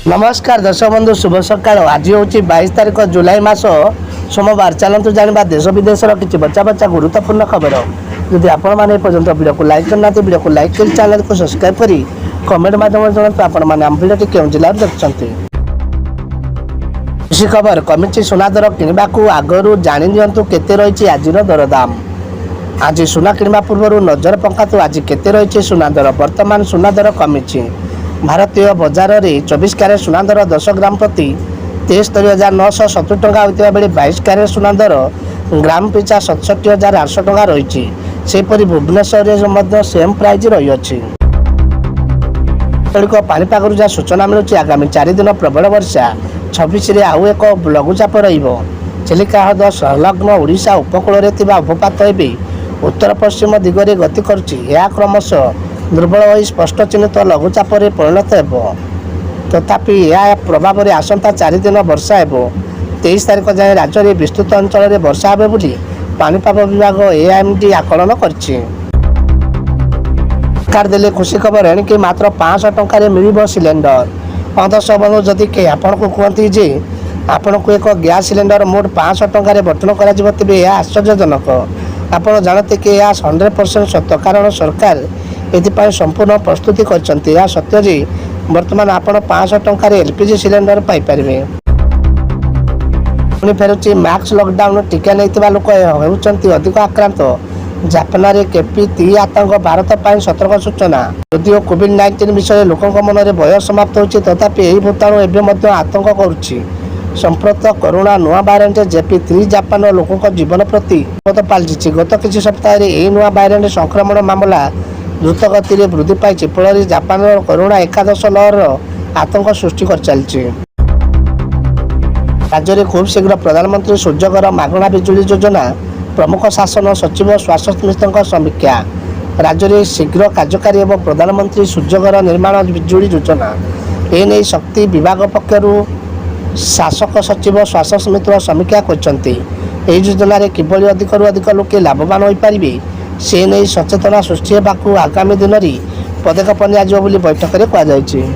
नमस्कार दर्शक बंधु शुभ सकाळ। आज हूँ 22 तारीख जुलाई मास सोमवार। चलतु जाना देश विदेश किसी बच्चा बच्चा गुरुत्वपूर्ण खबर। जदि आपण मैंने पर्यटन वीडियो को लाइक करना वीडियो को लाइक कर चैनल को सब्सक्राइब करी कमेंट माध्यम जनातु आपण मैंने आम भिडियो केउं जिला देखुं। खुशी खबर कमिटी सुना दर किणवा आगु जाणी दिंतु केते रही आज दरदाम। आज सुना किणवा पूर्व नजर पकातु आज केते रही सुना दर। वर्तमान सुना दर कमिटी भारतीय बजार में 24 क्यारेट सुना दर 10 ग्राम प्रति 73,970 टंका होता बेले 22 क्यारेट सुना दर ग्राम पिछा 67,800 टंका रही। सेपरी भुवनेश्वर सेम प्राइज रही। पाणीपाग जहाँ सूचना मिलूँ आगामी 4 दिन प्रबल वर्षा 26 आउ एक लघुचाप चिलिका हृद संलग्न ओडिशा उपकूल उपपात उत्तर पश्चिम दिगरे गति करुच्ची। क्रमश दुर्बल हो स्पष्ट चिन्हित लघुचाप परिणत हो। तथापि यह प्रभाव में आसंता 4 दिन वर्षा हो। 23 तारीख जाए राज्य में विस्तृत अंचल में वर्षा हो बोली पाणीपाग विभाग एआईएमडी आकलन कर खुशी खबर एणिकी मात्र 500 टंकार मिल सिलेंडर। दर्शक बंधु जदि कहीं आपण को कहती जे आपण को एक गैस सिलेंडर मोट 500 टंकार बंटन कर तेज यह आश्चर्यजनक। आप जानते कि यह 100% सत्य कारण सरकार एथिपाई संपूर्ण प्रस्तुति करछन्ती। यह सत्य जे वर्तमान आपण 500 टंकार एलपीजी सिलेंडर पाइपर। पुणी फेरुची मैक्स लॉकडाउन टीका नहीं लोक होती अधिक आक्रांत। जापान में केपी3 आतंक भारत पर सतर्क सूचना। यदिओ कोविड-19 विषय लोकों मन में भय समाप्त होती तथापि यही भूताणु एवं आतंक करुच्ची। संप्रत करोना नुआ भाइरांट जेपी3 जापान लोकों जीवन प्रति विपद पलटि। गत किसी सप्ताह यह नुआ भाइरांट संक्रमण मामला द्रुत गति में वृद्धि पाई फल जापान करोना एकादश लहर आतंक सृष्टि कर चलती। राज्य में खूब शीघ्र प्रधानमंत्री सूर्यघर मागणा बिजुली योजना प्रमुख शासन सचिव स्वास्थ्य मिश्र समीक्षा। राज्य में शीघ्र कार्यकारी एवं प्रधानमंत्री सूर्यघर निर्माण बिजुली योजना एने शक्ति विभाग पक्षर शासक सचिव स्वास्थ्य मिश्र समीक्षा करछन्ती। एही योजना रे किभली अधिकरू अधिक लोके लाभवान होई पारिबे से नहीं सचेतना सृष्टि होगा आगामी दिन में पदक्षेप निया बैठक में कहुई।